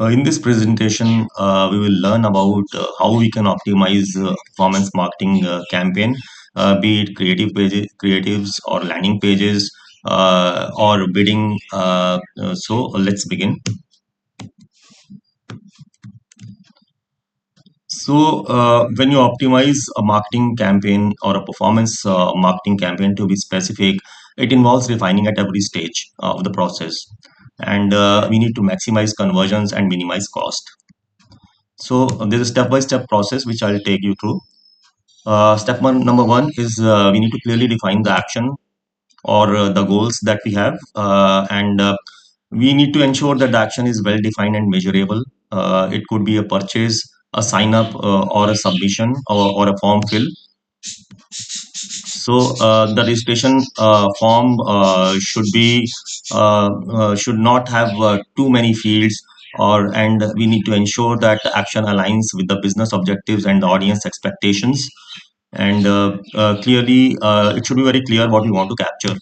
In this presentation, we will learn about how we can optimize performance marketing campaign, be it creatives or landing pages or bidding. So let's begin. So when you optimize a marketing campaign or a performance marketing campaign to be specific, it involves refining at every stage of the process, and we need to maximize conversions and minimize cost. So there's a step-by-step process which I'll take you through. Number one is we need to clearly define the action or the goals that we have, and we need to ensure that the action is well defined and measurable. It could be a purchase, a sign up, or a submission, or a form fill. So the registration form should not have too many fields, or and we need to ensure that the action aligns with the business objectives and the audience expectations. And clearly, it should be very clear what we want to capture.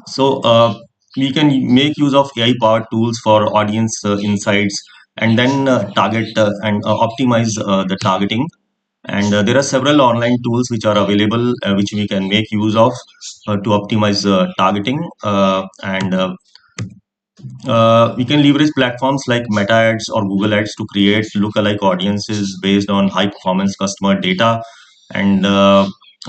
So we can make use of AI powered tools for audience insights, and then target and optimize the targeting. And there are several online tools which are available, which we can make use of to optimize targeting. We can leverage platforms like Meta Ads or Google Ads to create lookalike audiences based on high performance customer data. And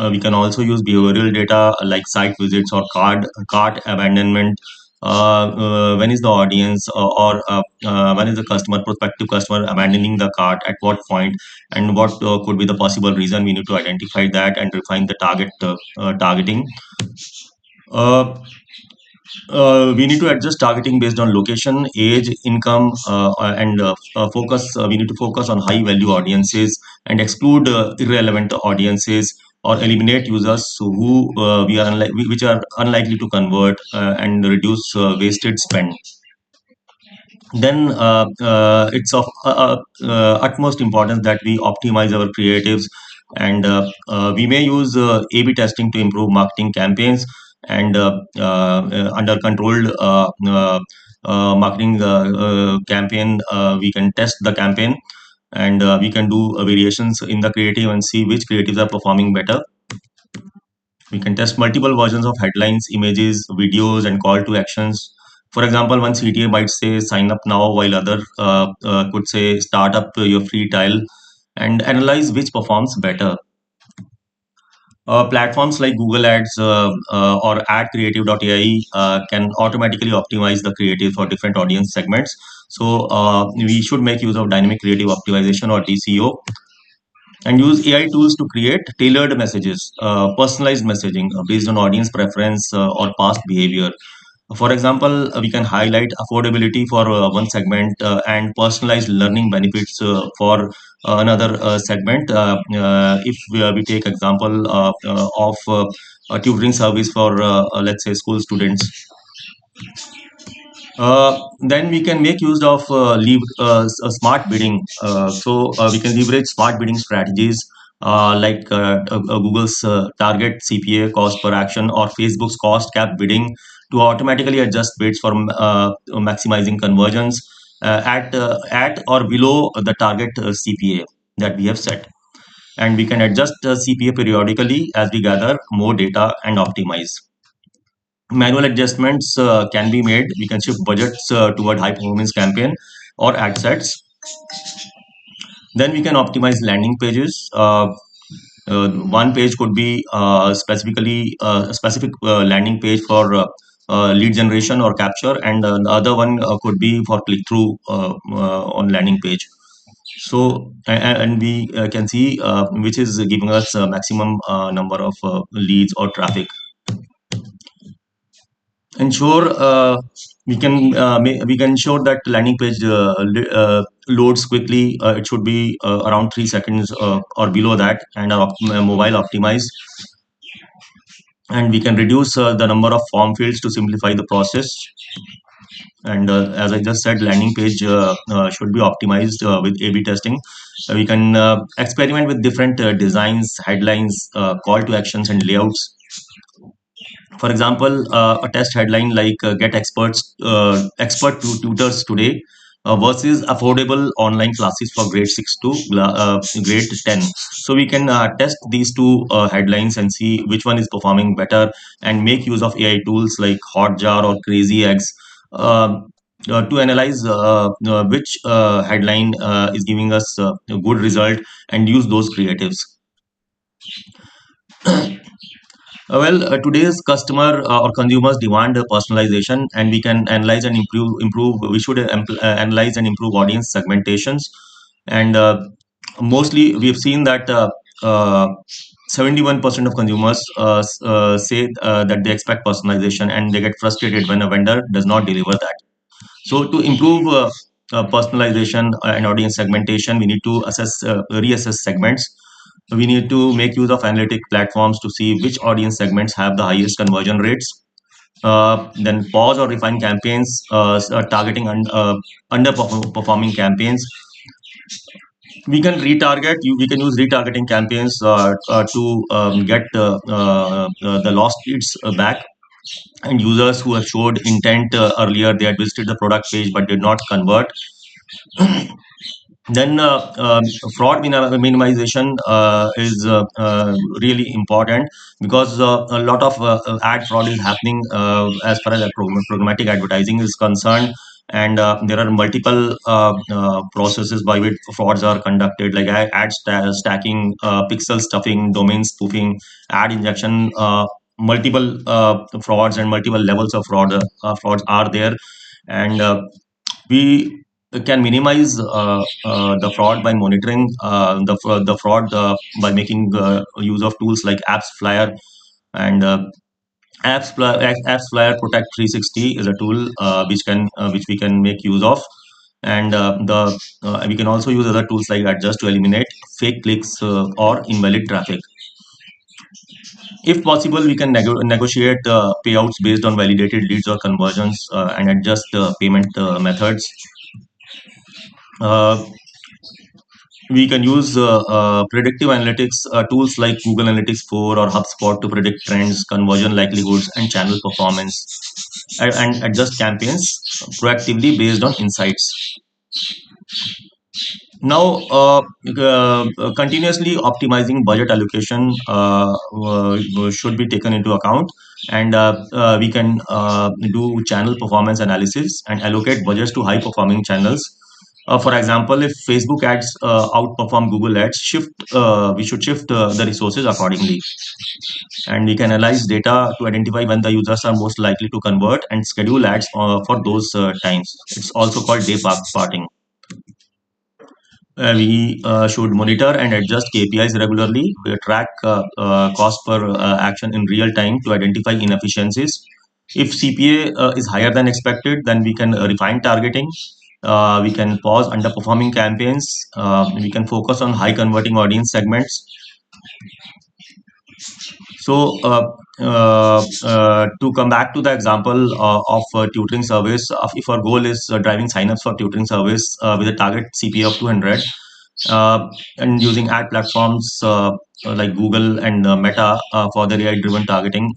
we can also use behavioral data like site visits or cart abandonment. When is the audience when is the prospective customer abandoning the cart, at what point, and what could be the possible reason? We need to identify that and refine the targeting. Uh, we need to adjust targeting based on location, age, income, and focus. We need to focus on high value audiences and exclude irrelevant audiences, or eliminate users who which are unlikely to convert, and reduce wasted spend. Then it's of utmost importance that we optimize our creatives, and we may use A/B testing to improve marketing campaigns, and under controlled marketing campaign, we can test the campaign, and we can do variations in the creative and see which creatives are performing better. We can test multiple versions of headlines, images, videos, and call to actions. For example, one CTA might say sign up now, while other could say start up your free trial, and analyze which performs better. Platforms like Google Ads or AdCreative.ai can automatically optimize the creative for different audience segments. So we should make use of dynamic creative optimization, or DCO, and use AI tools to create tailored messages, personalized messaging based on audience preference or past behavior. For example, we can highlight affordability for one segment, and personalized learning benefits for another segment. If we take example of a tutoring service for let's say school students, then we can make use of smart bidding. So we can leverage smart bidding strategies like Google's target CPA, cost per action, or Facebook's cost cap bidding, to automatically adjust bids for maximizing conversions at or below the target CPA that we have set. And we can adjust CPA periodically as we gather more data and optimize. Manual adjustments can be made. We can shift budgets toward high performance campaign or ad sets. Then we can optimize landing pages. One page could be specifically a specific landing page for lead generation or capture, and the other one could be for click through on landing page. So and we can see which is giving us maximum number of leads or traffic. Ensure we can ensure that landing page loads quickly. It should be around 3 seconds or below that, and mobile optimized. And we can reduce the number of form fields to simplify the process. And as I just said, landing page should be optimized with A/B testing. We can experiment with different designs, headlines, call to actions, and layouts. For example, a test headline like "Get expert tutors today" versus "Affordable online classes for grade 6 to grade 10." So we can test these two headlines and see which one is performing better, and make use of AI tools like Hotjar or Crazy Eggs to analyze which headline is giving us a good result, and use those creatives. Today's customer or consumers demand personalization, and we can analyze and improve. We should analyze and improve audience segmentations, and mostly we have seen that 71% of consumers say that they expect personalization, and they get frustrated when a vendor does not deliver that. So to improve personalization and audience segmentation, we need to reassess segments. We need to make use of analytic platforms to see which audience segments have the highest conversion rates. Then pause or refine campaigns, targeting underperforming campaigns. We can use retargeting campaigns to get the lost leads back, and users who have showed intent earlier. They had visited the product page but did not convert. Then fraud minimization is really important, because a lot of ad fraud is happening as far as programmatic advertising is concerned, and there are multiple processes by which frauds are conducted, like stacking, pixel stuffing, domain spoofing, ad injection. Multiple frauds and multiple levels of frauds are there, and we can minimize the fraud by monitoring the fraud by making use of tools like Apps Flyer. And Apps Flyer Protect 360 is a tool which we can make use of, and the we can also use other tools like Adjust to eliminate fake clicks or invalid traffic. If possible, we can negotiate payouts based on validated leads or conversions, and adjust payment methods. Uh, we can use predictive analytics tools like Google Analytics 4 or HubSpot to predict trends, conversion likelihoods, and channel performance, and adjust campaigns proactively based on insights. Now, continuously optimizing budget allocation should be taken into account, and we can do channel performance analysis and allocate budgets to high performing channels. For example, if Facebook ads outperform Google ads, we should shift the resources accordingly. And we can analyze data to identify when the users are most likely to convert, and schedule ads for those times. It's also called parting. We should monitor and adjust KPIs regularly. We track cost per action in real time to identify inefficiencies. If CPA is higher than expected, then we can refine targeting. We can pause underperforming campaigns. We can focus on high converting audience segments. So, to come back to the example of tutoring service, if our goal is driving signups for tutoring service with a target CPA of 200, and using ad platforms like Google and Meta for the AI-driven targeting,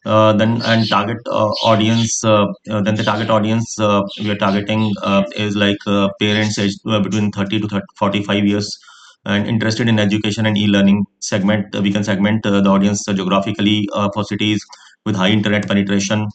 then and target audience then the target audience we are targeting is like parents aged between 30 to 45 years, and interested in education and e-learning segment. We can segment the audience geographically for cities with high internet penetration.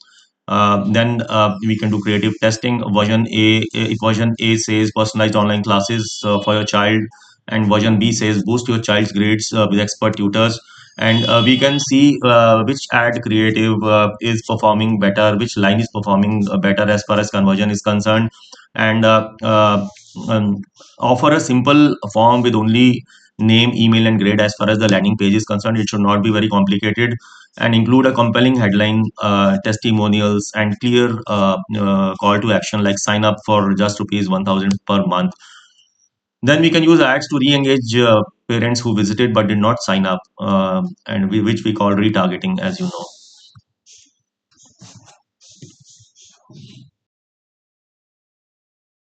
Then we can do creative testing. Version A, if version A says personalized online classes for your child, and version B says boost your child's grades with expert tutors, and we can see which ad creative is performing better, which line is performing better as far as conversion is concerned, and um, offer a simple form with only name, email, and grade as far as the landing page is concerned. It should not be very complicated, and include a compelling headline, testimonials, and clear call to action like sign up for just rupees 1000 per month. Then we can use ads to re-engage parents who visited but did not sign up, which we call retargeting, as you know.